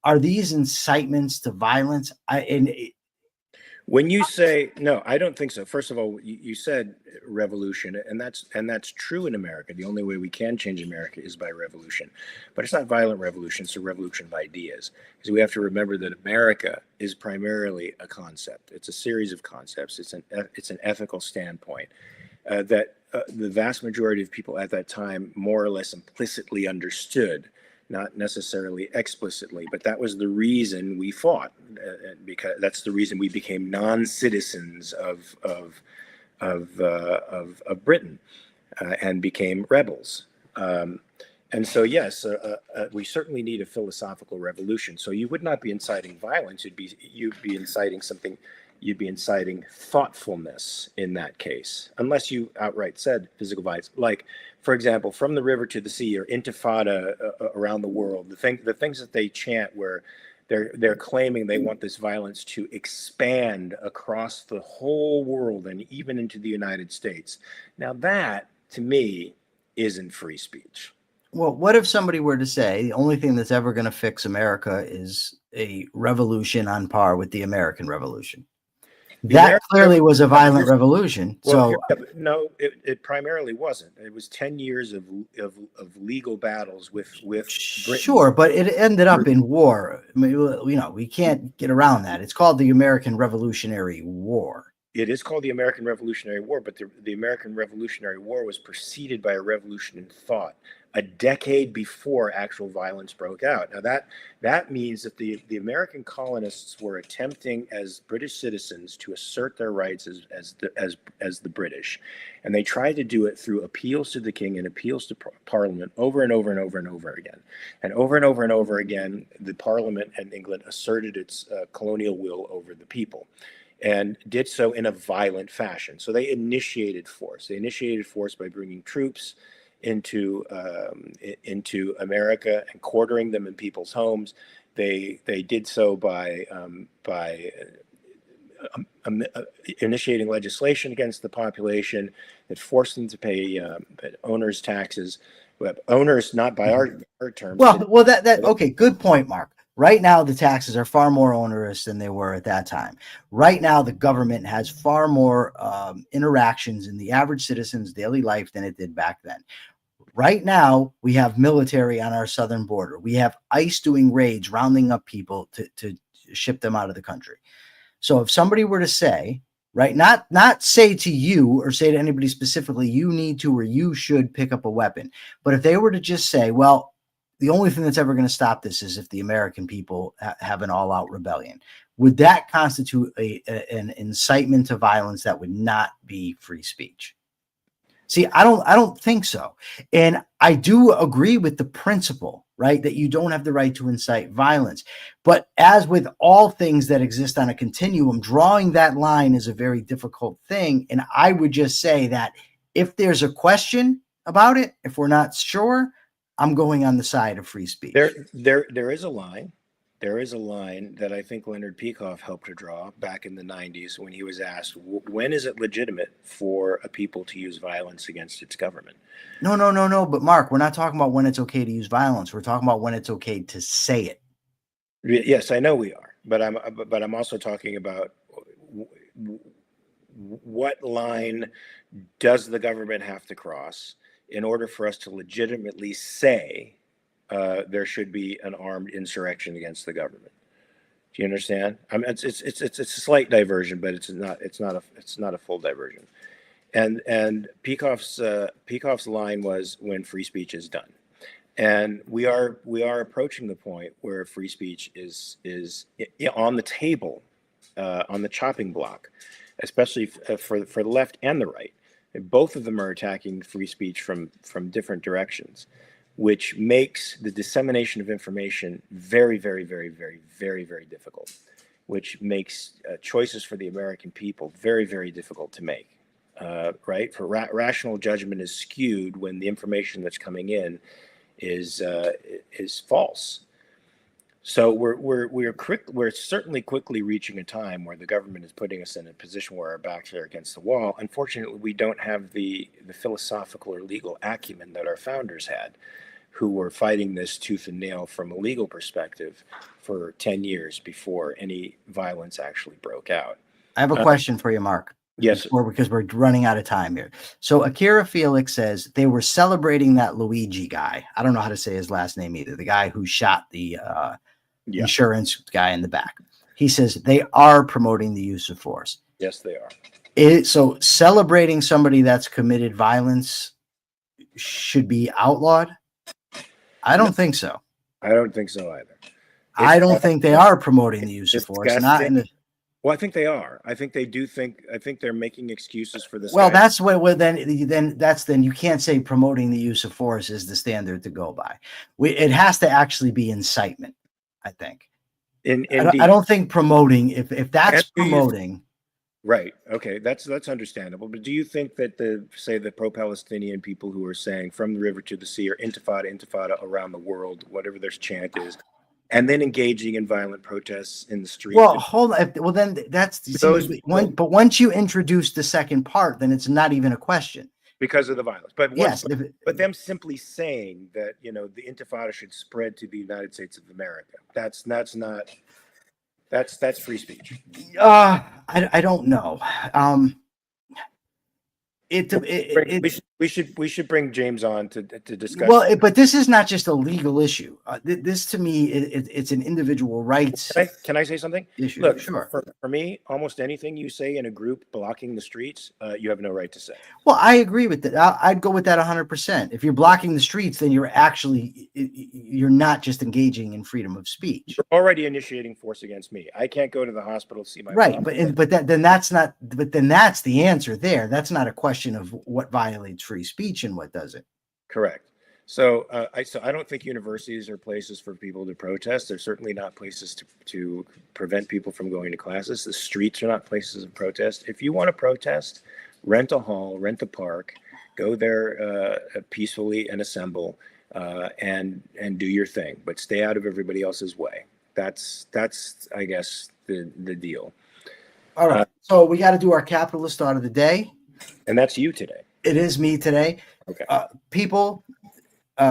are these incitements to violence? When you say no, I don't think so. First of all, you said revolution, and that's true in America. The only way we can change America is by revolution, but it's not violent revolution; it's a revolution of ideas. Because we have to remember that America is primarily a concept. It's a series of concepts. It's an ethical standpoint that the vast majority of people at that time more or less implicitly understood. Not necessarily explicitly, but that was the reason we fought, because that's the reason we became non-citizens of Britain and became rebels. And so, yes, we certainly need a philosophical revolution. So you would not be inciting violence; you'd be inciting something. You'd be inciting thoughtfulness in that case, unless you outright said physical violence, like, for example, from the river to the sea or intifada around the world. The things that they chant, where they're claiming they want this violence to expand across the whole world and even into the United States. Now that, to me, isn't free speech. Well, what if somebody were to say the only thing that's ever going to fix America is a revolution on par with the American Revolution? That clearly was a violent revolution. Well, no, it primarily wasn't. It was 10 years of legal battles with Britain. Sure, but it ended up in war. I mean, we can't get around that. It's called the American Revolutionary War. It is called the American Revolutionary War, but the American Revolutionary War was preceded by a revolution in thought a decade before actual violence broke out. Now that means that the American colonists were attempting as British citizens to assert their rights as the British, and they tried to do it through appeals to the king and appeals to Parliament over and over and over and over again, and over and over and over again. The Parliament in England asserted its colonial will over the people, and did so in a violent fashion. So they initiated force. They initiated force by bringing troops into America and quartering them in people's homes. They did so by initiating legislation against the population that forced them to pay owners' taxes. Owners, not by our terms. Well, that okay, good point, Mark. Right now, the taxes are far more onerous than they were at that time. Right now, the government has far more interactions in the average citizen's daily life than it did back then. Right now, we have military on our southern border. We have ICE doing raids, rounding up people to ship them out of the country. So if somebody were to say, right, not say to you or say to anybody specifically, you need to or you should pick up a weapon. But if they were to just say, well, the only thing that's ever going to stop this is if the American people have an all-out rebellion, would that constitute an incitement to violence that would not be free speech? See, I don't think so. And I do agree with the principle, right, that you don't have the right to incite violence. But as with all things that exist on a continuum, drawing that line is a very difficult thing. And I would just say that if there's a question about it, if we're not sure, I'm going on the side of free speech. There is a line. There is a line that I think Leonard Peikoff helped to draw back in the 90s when he was asked, when is it legitimate for a people to use violence against its government? No. But Mark, we're not talking about when it's okay to use violence. We're talking about when it's okay to say it. Yes, I know we are. But I'm also talking about what line does the government have to cross in order for us to legitimately say there should be an armed insurrection against the government. Do you understand? I mean, it's a slight diversion, but it's not a full diversion. And Peikoff's line was, when free speech is done. And we are approaching the point where free speech is on the table, on the chopping block, especially for the left and the right. And both of them are attacking free speech from different directions, which makes the dissemination of information very, very, very, very, very, very difficult, which makes choices for the American people very, very difficult to make. Right? For rational judgment is skewed when the information that's coming in is false. So we're certainly quickly reaching a time where the government is putting us in a position where our backs are against the wall. Unfortunately, we don't have the philosophical or legal acumen that our founders had, who were fighting this tooth and nail from a legal perspective for 10 years before any violence actually broke out. I have a question for you, Mark. Yes. Because we're running out of time here. So Akira Felix says they were celebrating that Luigi guy. I don't know how to say his last name either. The guy who shot the insurance guy in the back. He says they are promoting the use of force. Yes, they are. So celebrating somebody that's committed violence should be outlawed? I don't think so. I don't think so either. I don't think they are promoting the use of force. Well, I think they are. I think they do think. I think they're making excuses for this. Well, that's what. Well, then you can't say promoting the use of force is the standard to go by. It has to actually be incitement. I think. I don't think promoting. If that's promoting. Right. Okay. That's understandable. But do you think that the pro-Palestinian people who are saying from the river to the sea, or intifada around the world, whatever their chant is, and then engaging in violent protests in the street? Well, hold on. Well, then but once you introduce the second part, then it's not even a question. Because of the violence. But yes, but them simply saying that, the intifada should spread to the United States of America. That's free speech. I don't know. We should bring James on to discuss. Well, but this is not just a legal issue. This to me, it's an individual rights. Can I say something? Issue. Look, sure. For me, almost anything you say in a group blocking the streets, you have no right to say. Well, I agree with that. I'd go with that 100%. If you're blocking the streets, then you're not just engaging in freedom of speech. You're already initiating force against me. I can't go to the hospital to see my right. mom. But then that's not. But then that's the answer there. That's not a question of what violates free speech and what doesn't. Correct. So I don't think universities are places for people to protest. They're certainly not places to prevent people from going to classes. The streets are not places of protest. If you want to protest, rent a hall, rent a park, go there peacefully and assemble and do your thing, but stay out of everybody else's way. That's I guess the deal. All right. So we got to do our capitalist thought of the day. And that's you today. It is me today. Okay. People,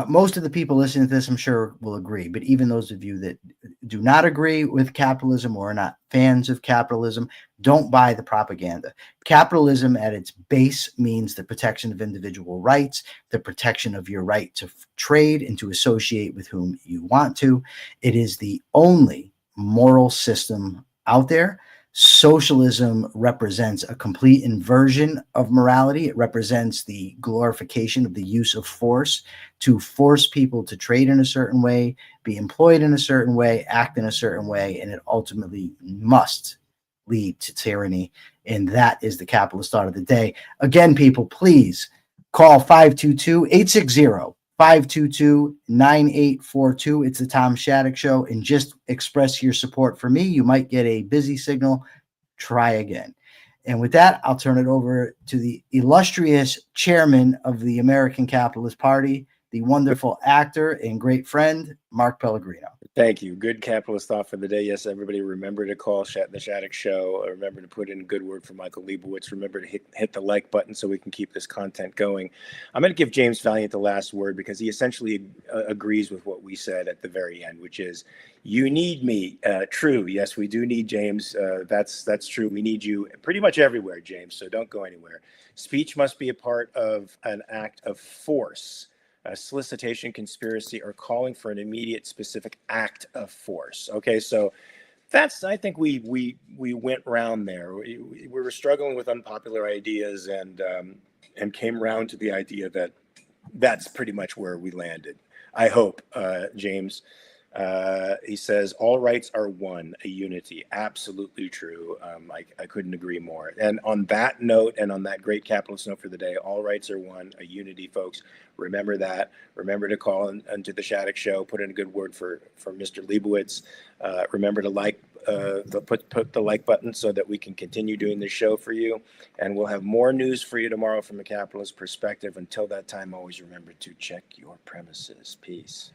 most of the people listening to this, I'm sure, will agree. But even those of you that do not agree with capitalism or are not fans of capitalism, don't buy the propaganda. Capitalism at its base means the protection of individual rights, the protection of your right to trade and to associate with whom you want to. It is the only moral system out there. Socialism represents a complete inversion of morality. It represents the glorification of the use of force to force people to trade in a certain way, be employed in a certain way, act in a certain way, and it ultimately must lead to tyranny. And that is the capitalist thought of the day. Again, people, please call 522-860. 522-9842. It's the Tom Shattuck Show. And just express your support for me. You might get a busy signal. Try again. And with that, I'll turn it over to the illustrious chairman of the American Capitalist Party, the wonderful actor and great friend, Mark Pellegrino. Thank you. Good capitalist thought for the day. Yes, everybody remember to call the Shattuck Show. Remember to put in a good word for Michael Liebowitz. Remember to hit the like button so we can keep this content going. I'm going to give James Valiant the last word because he essentially agrees with what we said at the very end, which is, you need me. True. Yes, we do need James. That's true. We need you pretty much everywhere, James. So don't go anywhere. Speech must be a part of an act of force. Solicitation, conspiracy, or calling for an immediate specific act of force. Okay, so I think we went round there. We were struggling with unpopular ideas and came round to the idea that that's pretty much where we landed. I hope, James. He says, all rights are one, a unity. Absolutely true. I couldn't agree more. And on that note, and on that great capitalist note for the day, all rights are one, a unity, folks. Remember that. Remember to call into the Shattuck Show. Put in a good word for Mr. Liebowitz. Remember to put the like button so that we can continue doing this show for you. And we'll have more news for you tomorrow from a capitalist perspective. Until that time, always remember to check your premises. Peace.